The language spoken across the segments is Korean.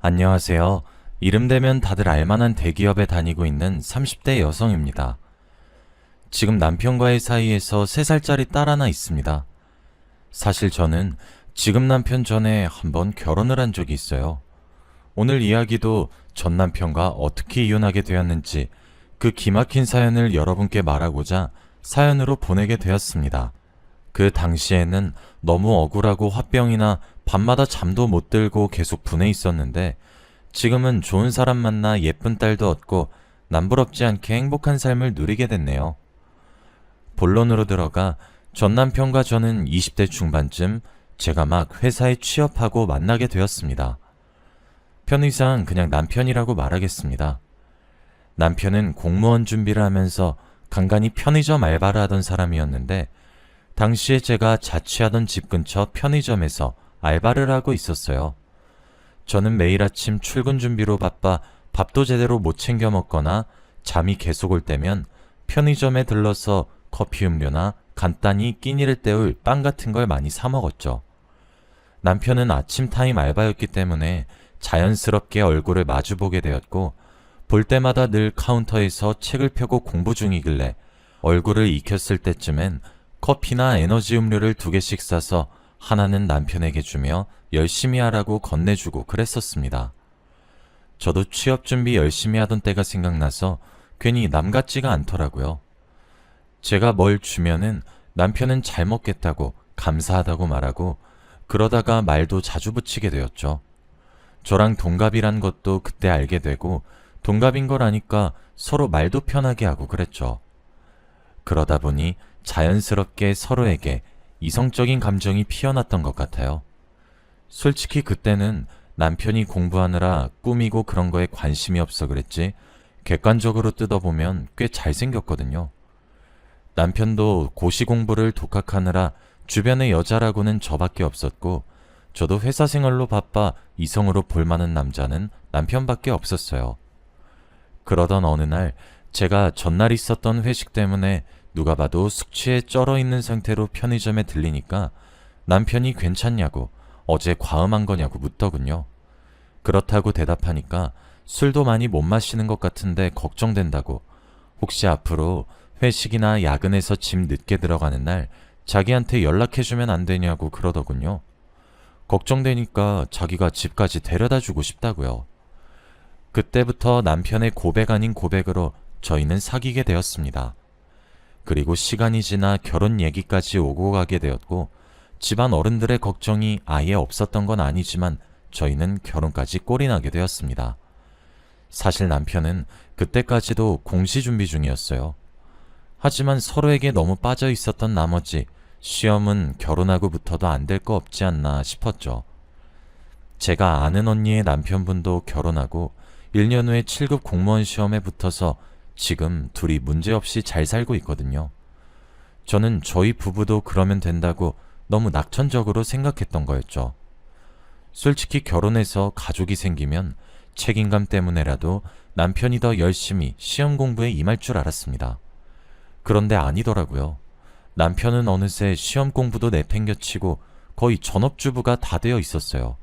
안녕하세요. 이름 되면 다들 알만한 대기업에 다니고 있는 30대 여성입니다. 지금 남편과의 사이에서 3살짜리 딸 하나 있습니다. 사실 저는 지금 남편 전에 한번 결혼을 한 적이 있어요. 오늘 이야기도 전 남편과 어떻게 이혼하게 되었는지 그 기막힌 사연을 여러분께 말하고자 사연으로 보내게 되었습니다. 그 당시에는 너무 억울하고 화병이나 밤마다 잠도 못 들고 계속 분해 있었는데 지금은 좋은 사람 만나 예쁜 딸도 얻고 남부럽지 않게 행복한 삶을 누리게 됐네요. 본론으로 들어가 전 남편과 저는 20대 중반쯤 제가 막 회사에 취업하고 만나게 되었습니다. 편의상 그냥 남편이라고 말하겠습니다. 남편은 공무원 준비를 하면서 간간히 편의점 알바를 하던 사람이었는데 당시에 제가 자취하던 집 근처 편의점에서 알바를 하고 있었어요. 저는 매일 아침 출근 준비로 바빠 밥도 제대로 못 챙겨 먹거나 잠이 계속 올 때면 편의점에 들러서 커피 음료나 간단히 끼니를 때울 빵 같은 걸 많이 사 먹었죠. 남편은 아침 타임 알바였기 때문에 자연스럽게 얼굴을 마주보게 되었고 볼 때마다 늘 카운터에서 책을 펴고 공부 중이길래 얼굴을 익혔을 때쯤엔 커피나 에너지 음료를 2개씩 싸서 하나는 남편에게 주며 열심히 하라고 건네주고 그랬었습니다. 저도 취업 준비 열심히 하던 때가 생각나서 괜히 남 같지가 않더라고요. 제가 뭘 주면은 남편은 잘 먹겠다고 감사하다고 말하고 그러다가 말도 자주 붙이게 되었죠. 저랑 동갑이란 것도 그때 알게 되고 동갑인 걸 아니까 서로 말도 편하게 하고 그랬죠. 그러다 보니 자연스럽게 서로에게 이성적인 감정이 피어났던 것 같아요. 솔직히 그때는 남편이 공부하느라 꾸미고 그런 거에 관심이 없어 그랬지 객관적으로 뜯어보면 꽤 잘생겼거든요. 남편도 고시 공부를 독학하느라 주변에 여자라고는 저밖에 없었고 저도 회사 생활로 바빠 이성으로 볼만한 남자는 남편밖에 없었어요. 그러던 어느 날 제가 전날 있었던 회식 때문에 누가 봐도 숙취에 쩔어 있는 상태로 편의점에 들리니까 남편이 괜찮냐고 어제 과음한 거냐고 묻더군요. 그렇다고 대답하니까 술도 많이 못 마시는 것 같은데 걱정된다고 혹시 앞으로 회식이나 야근해서 집 늦게 들어가는 날 자기한테 연락해주면 안 되냐고 그러더군요. 걱정되니까 자기가 집까지 데려다 주고 싶다고요. 그때부터 남편의 고백 아닌 고백으로 저희는 사귀게 되었습니다. 그리고 시간이 지나 결혼 얘기까지 오고 가게 되었고 집안 어른들의 걱정이 아예 없었던 건 아니지만 저희는 결혼까지 꼴이 나게 되었습니다. 사실 남편은 그때까지도 공시 준비 중이었어요. 하지만 서로에게 너무 빠져 있었던 나머지 시험은 결혼하고부터도 안 될 거 없지 않나 싶었죠. 제가 아는 언니의 남편분도 결혼하고 1년 후에 7급 공무원 시험에 붙어서 지금 둘이 문제없이 잘 살고 있거든요. 저는 저희 부부도 그러면 된다고 너무 낙천적으로 생각했던 거였죠. 솔직히 결혼해서 가족이 생기면 책임감 때문에라도 남편이 더 열심히 시험 공부에 임할 줄 알았습니다. 그런데 아니더라고요. 남편은 어느새 시험 공부도 내팽겨치고 거의 전업주부가 다 되어 있었어요.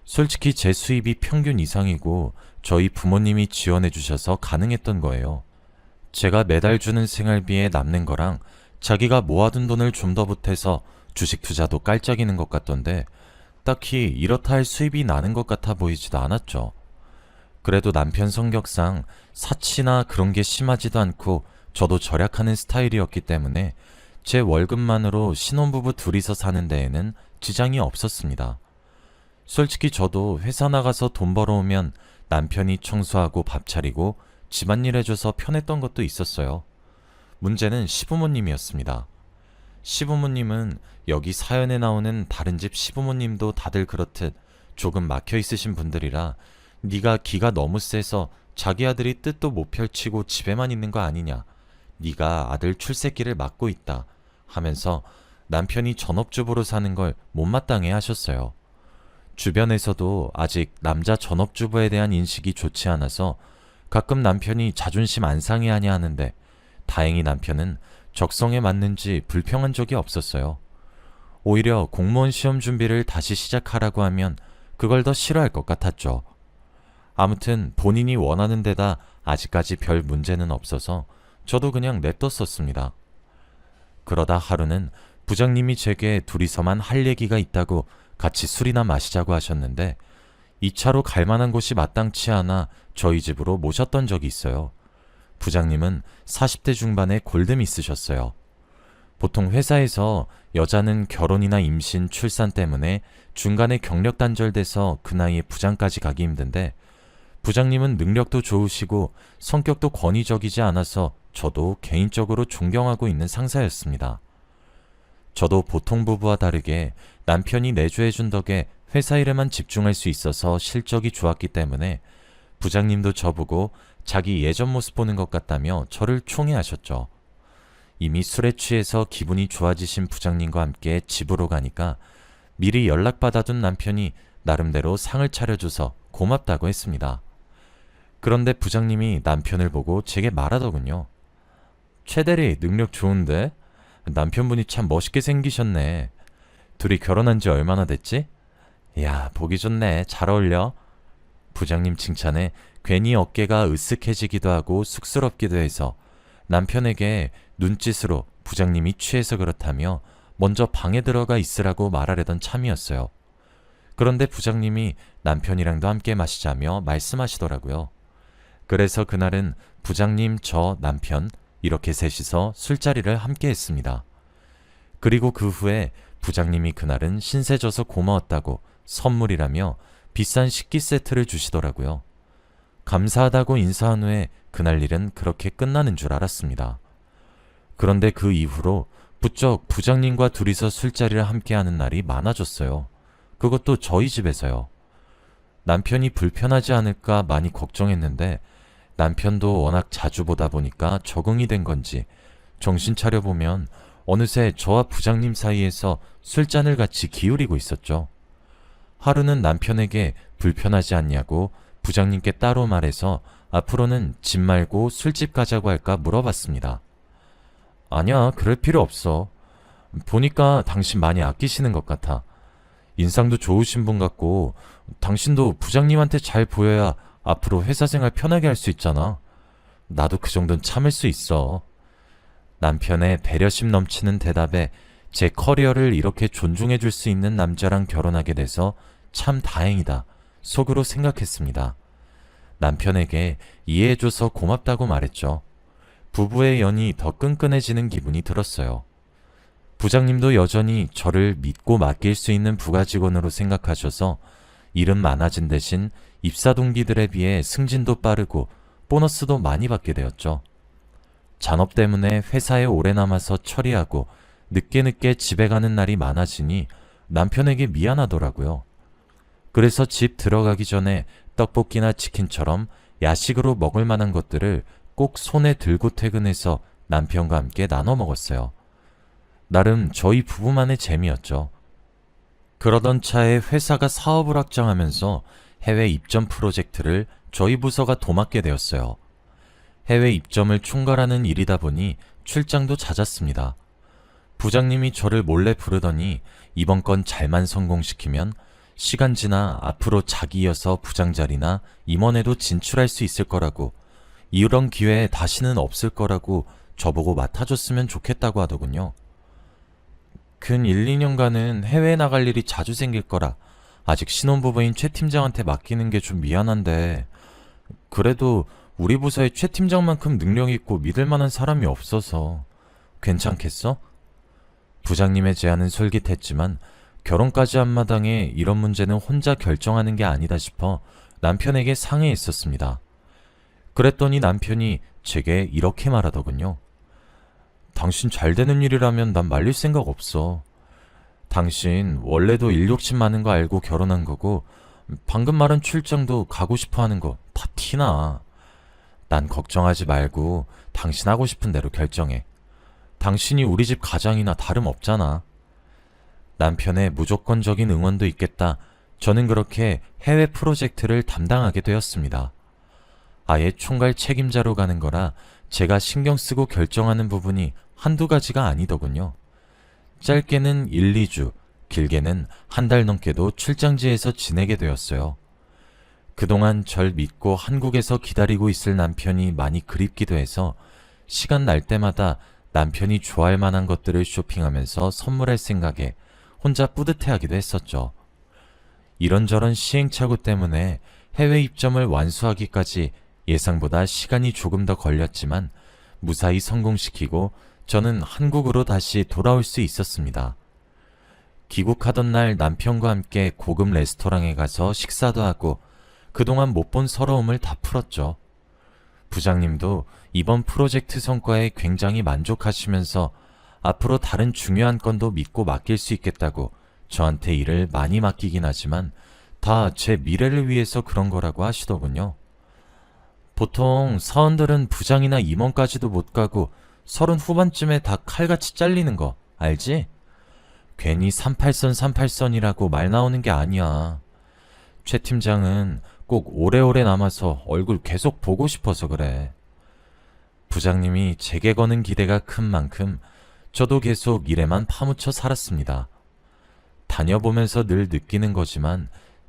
솔직히 제 수입이 평균 이상이고 저희 부모님이 지원해 주셔서 가능했던 거예요. 제가 매달 주는 생활비에 남는 거랑 자기가 모아둔 돈을 좀 더 보태서 주식 투자도 깔짝이는 것 같던데 딱히 이렇다 할 수입이 나는 것 같아 보이지도 않았죠. 그래도 남편 성격상 사치나 그런 게 심하지도 않고 저도 절약하는 스타일이었기 때문에 제 월급만으로 신혼부부 둘이서 사는 데에는 지장이 없었습니다. 솔직히 저도 회사 나가서 돈 벌어오면 남편이 청소하고 밥 차리고 집안일 해줘서 편했던 것도 있었어요. 문제는 시부모님이었습니다. 시부모님은 여기 사연에 나오는 다른 집 시부모님도 다들 그렇듯 조금 막혀 있으신 분들이라 네가 기가 너무 세서 자기 아들이 뜻도 못 펼치고 집에만 있는 거 아니냐, 네가 아들 출세기를 막고 있다 하면서 남편이 전업주부로 사는 걸 못마땅해 하셨어요. 주변에서도 아직 남자 전업주부에 대한 인식이 좋지 않아서 가끔 남편이 자존심 안 상해하냐 하는데 다행히 남편은 적성에 맞는지 불평한 적이 없었어요. 오히려 공무원 시험 준비를 다시 시작하라고 하면 그걸 더 싫어할 것 같았죠. 아무튼 본인이 원하는 데다 아직까지 별 문제는 없어서 저도 그냥 냅뒀었습니다. 그러다 하루는 부장님이 제게 둘이서만 할 얘기가 있다고 같이 술이나 마시자고 하셨는데 2차로 갈 만한 곳이 마땅치 않아 저희 집으로 모셨던 적이 있어요. 부장님은 40대 중반에 골든이 있으셨어요. 보통 회사에서 여자는 결혼이나 임신, 출산 때문에 중간에 경력 단절돼서 그 나이에 부장까지 가기 힘든데 부장님은 능력도 좋으시고 성격도 권위적이지 않아서 저도 개인적으로 존경하고 있는 상사였습니다. 저도 보통 부부와 다르게 남편이 내조해준 덕에 회사 일에만 집중할 수 있어서 실적이 좋았기 때문에 부장님도 저보고 자기 예전 모습 보는 것 같다며 저를 총애하셨죠. 이미 술에 취해서 기분이 좋아지신 부장님과 함께 집으로 가니까 미리 연락받아둔 남편이 나름대로 상을 차려줘서 고맙다고 했습니다. 그런데 부장님이 남편을 보고 제게 말하더군요. 최대리 능력 좋은데? 남편분이 참 멋있게 생기셨네. 둘이 결혼한 지 얼마나 됐지? 야, 보기 좋네. 잘 어울려. 부장님 칭찬에 괜히 어깨가 으쓱해지기도 하고 쑥스럽기도 해서 남편에게 눈짓으로 부장님이 취해서 그렇다며 먼저 방에 들어가 있으라고 말하려던 참이었어요. 그런데 부장님이 남편이랑도 함께 마시자며 말씀하시더라고요. 그래서 그날은 부장님, 저, 남편 이렇게 셋이서 술자리를 함께 했습니다. 그리고 그 후에 부장님이 그날은 신세 져서 고마웠다고 선물이라며 비싼 식기 세트를 주시더라고요. 감사하다고 인사한 후에 그날 일은 그렇게 끝나는 줄 알았습니다. 그런데 그 이후로 부쩍 부장님과 둘이서 술자리를 함께하는 날이 많아졌어요. 그것도 저희 집에서요. 남편이 불편하지 않을까 많이 걱정했는데 남편도 워낙 자주 보다 보니까 적응이 된 건지 정신 차려보면 어느새 저와 부장님 사이에서 술잔을 같이 기울이고 있었죠. 하루는 남편에게 불편하지 않냐고 부장님께 따로 말해서 앞으로는 집 말고 술집 가자고 할까 물어봤습니다. 아니야, 그럴 필요 없어. 보니까 당신 많이 아끼시는 것 같아. 인상도 좋으신 분 같고 당신도 부장님한테 잘 보여야 앞으로 회사 생활 편하게 할 수 있잖아. 나도 그 정도는 참을 수 있어. 남편의 배려심 넘치는 대답에 제 커리어를 이렇게 존중해 줄 수 있는 남자랑 결혼하게 돼서 참 다행이다 속으로 생각했습니다. 남편에게 이해해줘서 고맙다고 말했죠. 부부의 연이 더 끈끈해지는 기분이 들었어요. 부장님도 여전히 저를 믿고 맡길 수 있는 부가 직원으로 생각하셔서 일은 많아진 대신 입사 동기들에 비해 승진도 빠르고 보너스도 많이 받게 되었죠. 잔업 때문에 회사에 오래 남아서 처리하고 늦게 집에 가는 날이 많아지니 남편에게 미안하더라고요. 그래서 집 들어가기 전에 떡볶이나 치킨처럼 야식으로 먹을 만한 것들을 꼭 손에 들고 퇴근해서 남편과 함께 나눠 먹었어요. 나름 저희 부부만의 재미였죠. 그러던 차에 회사가 사업을 확장하면서 해외 입점 프로젝트를 저희 부서가 도맡게 되었어요. 해외 입점을 총괄하는 일이다 보니 출장도 잦았습니다. 부장님이 저를 몰래 부르더니 이번 건 잘만 성공시키면 시간 지나 앞으로 자기 이어서 부장 자리나 임원에도 진출할 수 있을 거라고, 이런 기회 다시는 없을 거라고 저보고 맡아줬으면 좋겠다고 하더군요. 근 1, 2년간은 해외에 나갈 일이 자주 생길 거라 아직 신혼부부인 최 팀장한테 맡기는 게 좀 미안한데, 그래도 우리 부서에 최 팀장만큼 능력 있고 믿을 만한 사람이 없어서 괜찮겠어? 부장님의 제안은 솔깃했지만 결혼까지 한 마당에 이런 문제는 혼자 결정하는 게 아니다 싶어 남편에게 상의했었습니다. 그랬더니 남편이 제게 이렇게 말하더군요. 당신 잘 되는 일이라면 난 말릴 생각 없어. 당신 원래도 일 욕심 많은 거 알고 결혼한 거고 방금 말한 출장도 가고 싶어 하는 거 다 티나. 난 걱정하지 말고 당신 하고 싶은 대로 결정해. 당신이 우리 집 가장이나 다름없잖아. 남편의 무조건적인 응원도 있겠다. 저는 그렇게 해외 프로젝트를 담당하게 되었습니다. 아예 총괄 책임자로 가는 거라 제가 신경 쓰고 결정하는 부분이 한두 가지가 아니더군요. 짧게는 1, 2주, 길게는 한 달 넘게도 출장지에서 지내게 되었어요. 그동안 절 믿고 한국에서 기다리고 있을 남편이 많이 그립기도 해서 시간 날 때마다 남편이 좋아할 만한 것들을 쇼핑하면서 선물할 생각에 혼자 뿌듯해하기도 했었죠. 이런저런 시행착오 때문에 해외 입점을 완수하기까지 예상보다 시간이 조금 더 걸렸지만 무사히 성공시키고 저는 한국으로 다시 돌아올 수 있었습니다. 귀국하던 날 남편과 함께 고급 레스토랑에 가서 식사도 하고 그동안 못 본 서러움을 다 풀었죠. 부장님도 이번 프로젝트 성과에 굉장히 만족하시면서 앞으로 다른 중요한 건도 믿고 맡길 수 있겠다고 저한테 일을 많이 맡기긴 하지만 다 제 미래를 위해서 그런 거라고 하시더군요. 보통 사원들은 부장이나 임원까지도 못 가고 30 후반쯤에 다 칼같이 잘리는 거 알지? 괜히 38선 38선이라고 말 나오는 게 아니야. 최 팀장은 꼭 오래오래 남아서 얼굴 계속 보고 싶어서 그래. 부장님이 제게 거는 기대가 큰 만큼 저도 계속 일에만 파묻혀 살았습니다. 다녀보면서 늘 느끼는 거지만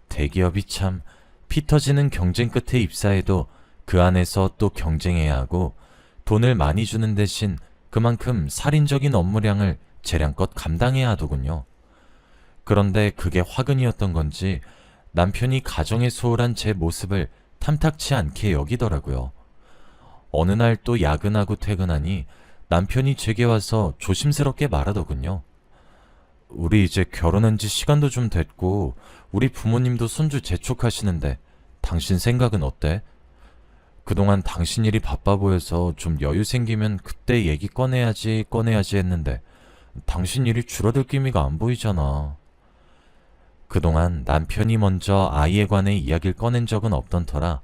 대기업이 참 피 터지는 경쟁 끝에 입사해도 그 안에서 또 경쟁해야 하고 돈을 많이 주는 대신 그만큼 살인적인 업무량을 재량껏 감당해야 하더군요. 그런데 그게 화근이었던 건지 남편이 가정에 소홀한 제 모습을 탐탁치 않게 여기더라고요. 어느 날 또 야근하고 퇴근하니 남편이 제게 와서 조심스럽게 말하더군요. 우리 이제 결혼한 지 시간도 좀 됐고 우리 부모님도 손주 재촉하시는데 당신 생각은 어때? 그동안 당신 일이 바빠 보여서 좀 여유 생기면 그때 얘기 꺼내야지 했는데 당신 일이 줄어들 기미가 안 보이잖아. 그동안 남편이 먼저 아이에 관해 이야기를 꺼낸 적은 없던 터라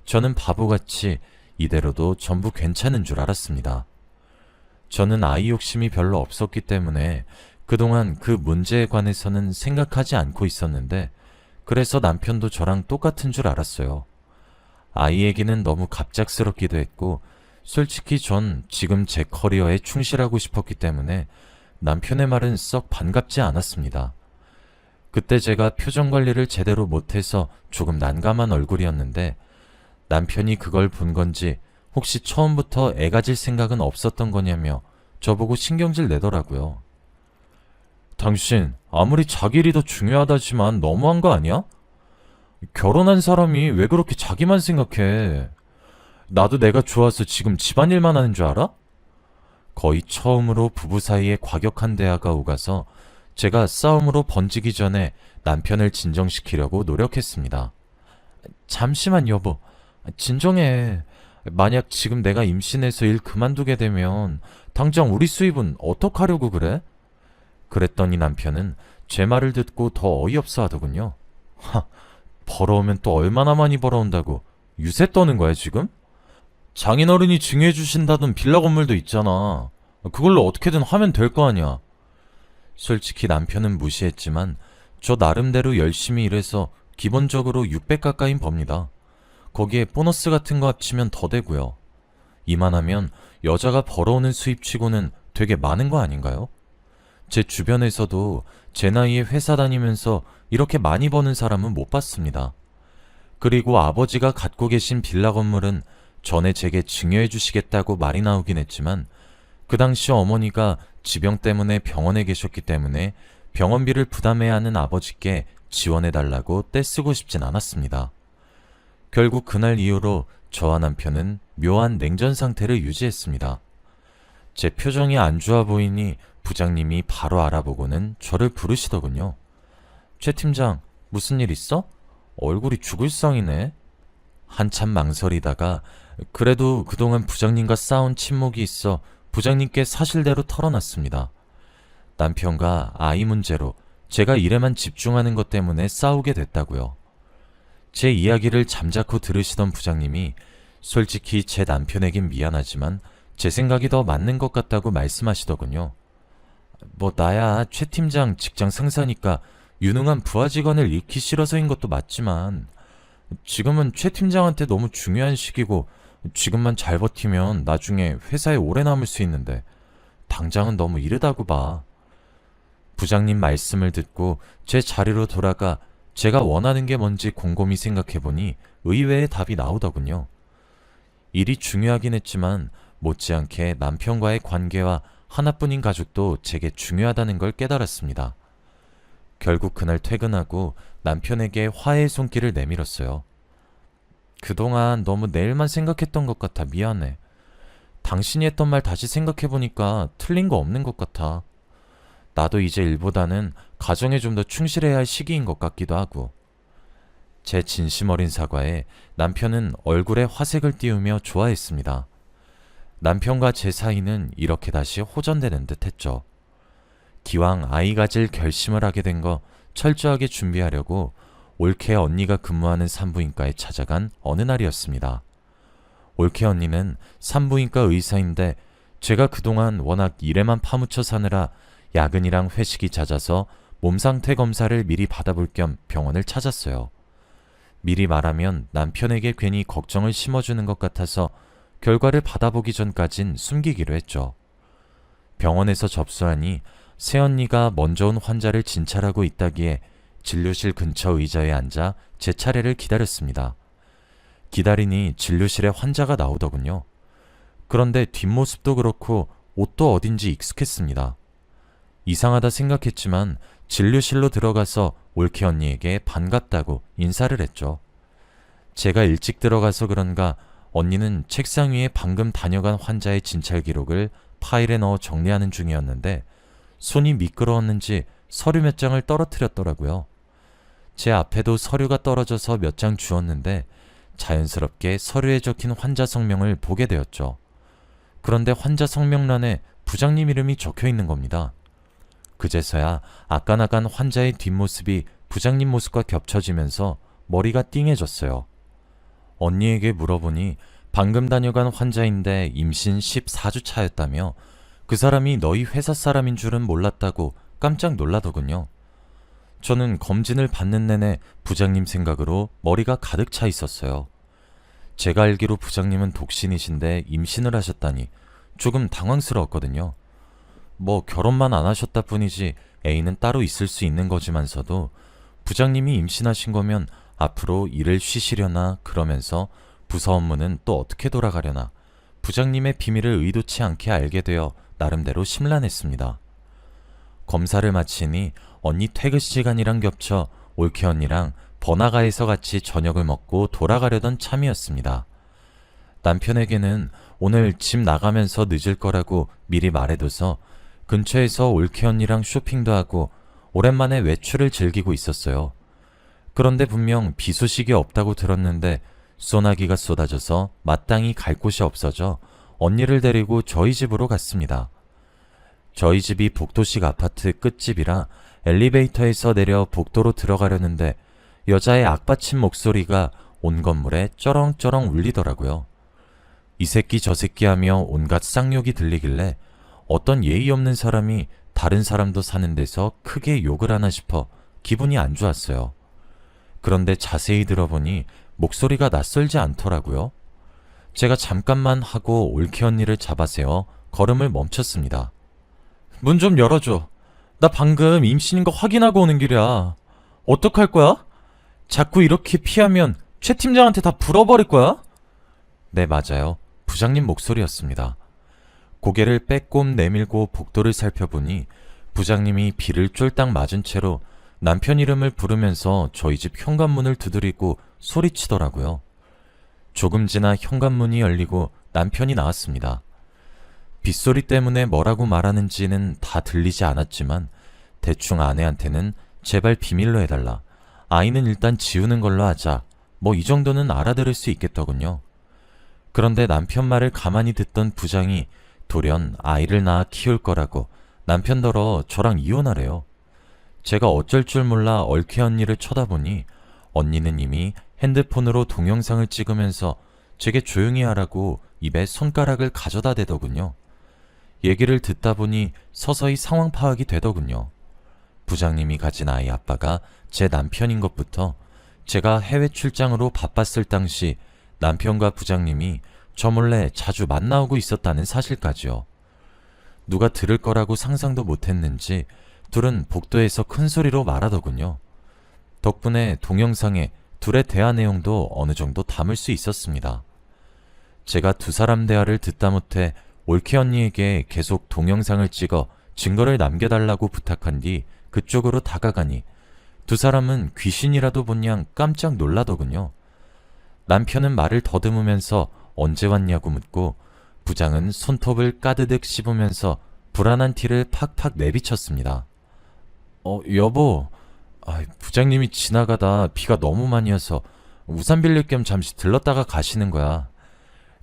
저는 바보같이 이대로도 전부 괜찮은 줄 알았습니다. 저는 아이 욕심이 별로 없었기 때문에 그동안 그 문제에 관해서는 생각하지 않고 있었는데 그래서 남편도 저랑 똑같은 줄 알았어요. 아이 얘기는 너무 갑작스럽기도 했고 솔직히 전 지금 제 커리어에 충실하고 싶었기 때문에 남편의 말은 썩 반갑지 않았습니다. 그때 제가 표정 관리를 제대로 못해서 조금 난감한 얼굴이었는데 남편이 그걸 본 건지 혹시 처음부터 애 가질 생각은 없었던 거냐며 저보고 신경질 내더라고요. 당신 아무리 자기 일이 더 중요하다지만 너무한 거 아니야? 결혼한 사람이 왜 그렇게 자기만 생각해? 나도 내가 좋아서 지금 집안일만 하는 줄 알아? 거의 처음으로 부부 사이에 과격한 대화가 오가서 제가 싸움으로 번지기 전에 남편을 진정시키려고 노력했습니다. 잠시만 여보, 진정해. 만약 지금 내가 임신해서 일 그만두게 되면 당장 우리 수입은 어떡하려고 그래? 그랬더니 남편은 제 말을 듣고 더 어이없어 하더군요. 벌어오면 또 얼마나 많이 벌어온다고 유세 떠는 거야 지금? 장인어른이 증여해 주신다던 빌라 건물도 있잖아. 그걸로 어떻게든 하면 될 거 아니야. 솔직히 남편은 무시했지만 저 나름대로 열심히 일해서 기본적으로 600 가까이 법니다. 거기에 보너스 같은 거 합치면 더 되고요. 이만하면 여자가 벌어오는 수입치고는 되게 많은 거 아닌가요? 제 주변에서도 제 나이에 회사 다니면서 이렇게 많이 버는 사람은 못 봤습니다. 그리고 아버지가 갖고 계신 빌라 건물은 전에 제게 증여해 주시겠다고 말이 나오긴 했지만 그 당시 어머니가 지병 때문에 병원에 계셨기 때문에 병원비를 부담해야 하는 아버지께 지원해달라고 떼쓰고 싶진 않았습니다. 결국 그날 이후로 저와 남편은 묘한 냉전 상태를 유지했습니다. 제 표정이 안 좋아 보이니 부장님이 바로 알아보고는 저를 부르시더군요. 최 팀장, 무슨 일 있어? 얼굴이 죽을 상이네. 한참 망설이다가 그래도 그동안 부장님과 싸운 친목이 있어 부장님께 사실대로 털어놨습니다. 남편과 아이 문제로 제가 일에만 집중하는 것 때문에 싸우게 됐다고요. 제 이야기를 잠자코 들으시던 부장님이 솔직히 제 남편에겐 미안하지만 제 생각이 더 맞는 것 같다고 말씀하시더군요. 뭐 나야 최 팀장 직장 상사니까 유능한 부하 직원을 잃기 싫어서인 것도 맞지만 지금은 최 팀장한테 너무 중요한 시기고 지금만 잘 버티면 나중에 회사에 오래 남을 수 있는데 당장은 너무 이르다고 봐. 부장님 말씀을 듣고 제 자리로 돌아가 제가 원하는 게 뭔지 곰곰이 생각해보니 의외의 답이 나오더군요. 일이 중요하긴 했지만 못지않게 남편과의 관계와 하나뿐인 가족도 제게 중요하다는 걸 깨달았습니다. 결국 그날 퇴근하고 남편에게 화해의 손길을 내밀었어요. 그동안 너무 내 일만 생각했던 것 같아 미안해. 당신이 했던 말 다시 생각해보니까 틀린 거 없는 것 같아. 나도 이제 일보다는 가정에 좀 더 충실해야 할 시기인 것 같기도 하고. 제 진심 어린 사과에 남편은 얼굴에 화색을 띄우며 좋아했습니다. 남편과 제 사이는 이렇게 다시 호전되는 듯 했죠. 기왕 아이 가질 결심을 하게 된 거 철저하게 준비하려고 올케 언니가 근무하는 산부인과에 찾아간 어느 날이었습니다. 올케 언니는 산부인과 의사인데 제가 그동안 워낙 일에만 파묻혀 사느라 야근이랑 회식이 잦아서 몸상태 검사를 미리 받아볼 겸 병원을 찾았어요. 미리 말하면 남편에게 괜히 걱정을 심어주는 것 같아서 결과를 받아보기 전까진 숨기기로 했죠. 병원에서 접수하니 새언니가 먼저 온 환자를 진찰하고 있다기에 진료실 근처 의자에 앉아 제 차례를 기다렸습니다. 기다리니 진료실에 환자가 나오더군요. 그런데 뒷모습도 그렇고 옷도 어딘지 익숙했습니다. 이상하다 생각했지만 진료실로 들어가서 올케 언니에게 반갑다고 인사를 했죠. 제가 일찍 들어가서 그런가 언니는 책상 위에 방금 다녀간 환자의 진찰 기록을 파일에 넣어 정리하는 중이었는데 손이 미끄러웠는지 서류 몇 장을 떨어뜨렸더라고요. 제 앞에도 서류가 떨어져서 몇 장 주었는데 자연스럽게 서류에 적힌 환자 성명을 보게 되었죠. 그런데 환자 성명란에 부장님 이름이 적혀 있는 겁니다. 그제서야 아까 나간 환자의 뒷모습이 부장님 모습과 겹쳐지면서 머리가 띵해졌어요. 언니에게 물어보니 방금 다녀간 환자인데 임신 14주 차였다며 그 사람이 너희 회사 사람인 줄은 몰랐다고 깜짝 놀라더군요. 저는 검진을 받는 내내 부장님 생각으로 머리가 가득 차 있었어요. 제가 알기로 부장님은 독신이신데 임신을 하셨다니 조금 당황스러웠거든요. 뭐 결혼만 안 하셨다 뿐이지 애인은 따로 있을 수 있는 거지만서도 부장님이 임신하신 거면 앞으로 일을 쉬시려나 그러면서 부서 업무는 또 어떻게 돌아가려나 부장님의 비밀을 의도치 않게 알게 되어 나름대로 심란했습니다. 검사를 마치니 언니 퇴근 시간이랑 겹쳐 올케 언니랑 번화가에서 같이 저녁을 먹고 돌아가려던 참이었습니다. 남편에게는 오늘 집 나가면서 늦을 거라고 미리 말해둬서 근처에서 올케 언니랑 쇼핑도 하고 오랜만에 외출을 즐기고 있었어요. 그런데 분명 비 소식이 없다고 들었는데 소나기가 쏟아져서 마땅히 갈 곳이 없어져 언니를 데리고 저희 집으로 갔습니다. 저희 집이 복도식 아파트 끝집이라 엘리베이터에서 내려 복도로 들어가려는데 여자의 악받친 목소리가 온 건물에 쩌렁쩌렁 울리더라고요. 이 새끼 저 새끼 하며 온갖 쌍욕이 들리길래 어떤 예의 없는 사람이 다른 사람도 사는 데서 크게 욕을 하나 싶어 기분이 안 좋았어요. 그런데 자세히 들어보니 목소리가 낯설지 않더라고요. 제가 잠깐만 하고 올케 언니를 잡아세워 걸음을 멈췄습니다. 문 좀 열어줘. 나 방금 임신인 거 확인하고 오는 길이야. 어떡할 거야? 자꾸 이렇게 피하면 최 팀장한테 다 불어버릴 거야? 네, 맞아요. 부장님 목소리였습니다. 고개를 빼꼼 내밀고 복도를 살펴보니 부장님이 비를 쫄딱 맞은 채로 남편 이름을 부르면서 저희 집 현관문을 두드리고 소리치더라고요. 조금 지나 현관문이 열리고 남편이 나왔습니다. 빗소리 때문에 뭐라고 말하는지는 다 들리지 않았지만 대충 아내한테는 제발 비밀로 해달라. 아이는 일단 지우는 걸로 하자. 뭐 이 정도는 알아들을 수 있겠더군요. 그런데 남편 말을 가만히 듣던 부장이 돌연 아이를 낳아 키울 거라고 남편더러 저랑 이혼하래요. 제가 어쩔 줄 몰라 올케 언니를 쳐다보니 언니는 이미 핸드폰으로 동영상을 찍으면서 제게 조용히 하라고 입에 손가락을 가져다 대더군요. 얘기를 듣다 보니 서서히 상황 파악이 되더군요. 부장님이 가진 아이 아빠가 제 남편인 것부터 제가 해외 출장으로 바빴을 당시 남편과 부장님이 저 몰래 자주 만나오고 있었다는 사실까지요. 누가 들을 거라고 상상도 못했는지 둘은 복도에서 큰 소리로 말하더군요. 덕분에 동영상에 둘의 대화 내용도 어느 정도 담을 수 있었습니다. 제가 두 사람 대화를 듣다 못해 올케 언니에게 계속 동영상을 찍어 증거를 남겨달라고 부탁한 뒤 그쪽으로 다가가니 두 사람은 귀신이라도 본 양 깜짝 놀라더군요. 남편은 말을 더듬으면서 언제 왔냐고 묻고 부장은 손톱을 까드득 씹으면서 불안한 티를 팍팍 내비쳤습니다. 여보, 부장님이 지나가다 비가 너무 많이 와서 우산 빌릴 겸 잠시 들렀다가 가시는 거야.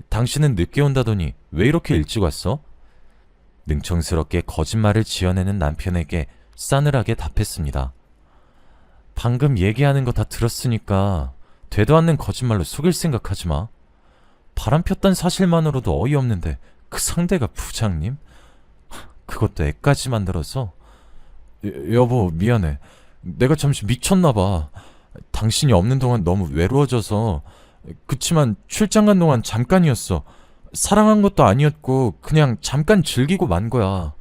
당신은 늦게 온다더니 왜 이렇게 일찍 왔어? 능청스럽게 거짓말을 지어내는 남편에게 싸늘하게 답했습니다. 방금 얘기하는 거 다 들었으니까 되도 않는 거짓말로 속일 생각하지 마. 바람 폈단 사실만으로도 어이없는데 그 상대가 부장님? 그것도 애까지 만들어서. 여보, 미안해. 내가 잠시 미쳤나 봐. 당신이 없는 동안 너무 외로워져서. 그치만 출장 간 동안 잠깐이었어. 사랑한 것도 아니었고 그냥 잠깐 즐기고 만 거야.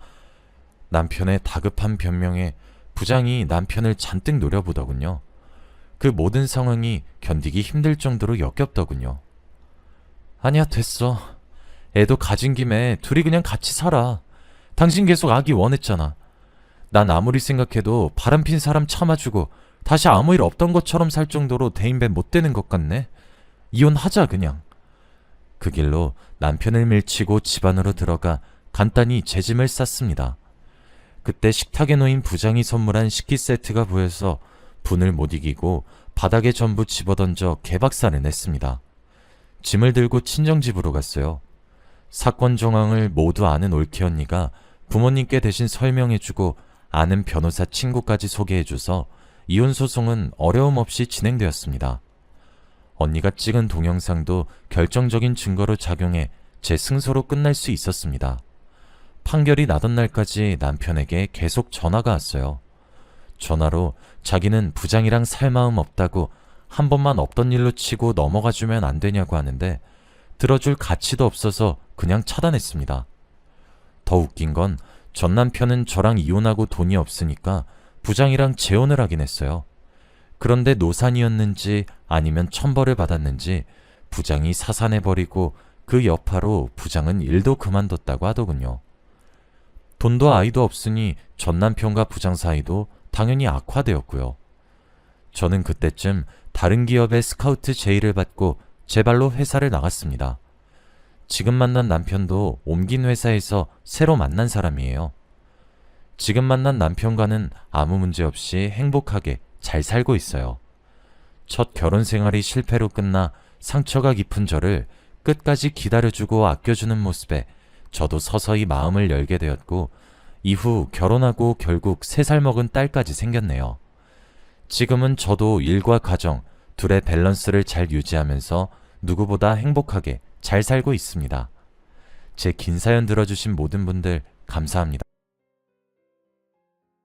남편의 다급한 변명에 부장이 남편을 잔뜩 노려보더군요. 그 모든 상황이 견디기 힘들 정도로 역겹더군요. 아니야, 됐어. 애도 가진 김에 둘이 그냥 같이 살아. 당신 계속 아기 원했잖아. 난 아무리 생각해도 바람핀 사람 참아주고 다시 아무 일 없던 것처럼 살 정도로 대인배 못 되는 것 같네. 이혼하자 그냥. 그 길로 남편을 밀치고 집 안으로 들어가 간단히 제 짐을 쌌습니다. 그때 식탁에 놓인 부장이 선물한 식기 세트가 보여서 분을 못 이기고 바닥에 전부 집어던져 개박살을 냈습니다. 짐을 들고 친정집으로 갔어요. 사건 정황을 모두 아는 올케 언니가 부모님께 대신 설명해주고 아는 변호사 친구까지 소개해줘서 이혼 소송은 어려움 없이 진행되었습니다. 언니가 찍은 동영상도 결정적인 증거로 작용해 제 승소로 끝날 수 있었습니다. 판결이 나던 날까지 남편에게 계속 전화가 왔어요. 전화로 자기는 부장이랑 살 마음 없다고 한 번만 없던 일로 치고 넘어가주면 안 되냐고 하는데 들어줄 가치도 없어서 그냥 차단했습니다. 더 웃긴 건 전 남편은 저랑 이혼하고 돈이 없으니까 부장이랑 재혼을 하긴 했어요. 그런데 노산이었는지 아니면 천벌을 받았는지 부장이 사산해버리고 그 여파로 부장은 일도 그만뒀다고 하더군요. 돈도 아이도 없으니 전 남편과 부장 사이도 당연히 악화되었고요. 저는 그때쯤 다른 기업의 스카우트 제의를 받고 제 발로 회사를 나갔습니다. 지금 만난 남편도 옮긴 회사에서 새로 만난 사람이에요. 지금 만난 남편과는 아무 문제 없이 행복하게 잘 살고 있어요. 첫 결혼 생활이 실패로 끝나 상처가 깊은 저를 끝까지 기다려주고 아껴주는 모습에 저도 서서히 마음을 열게 되었고 이후 결혼하고 결국 3살 먹은 딸까지 생겼네요. 지금은 저도 일과 가정, 둘의 밸런스를 잘 유지하면서 누구보다 행복하게 잘 살고 있습니다. 제 긴 사연 들어주신 모든 분들 감사합니다.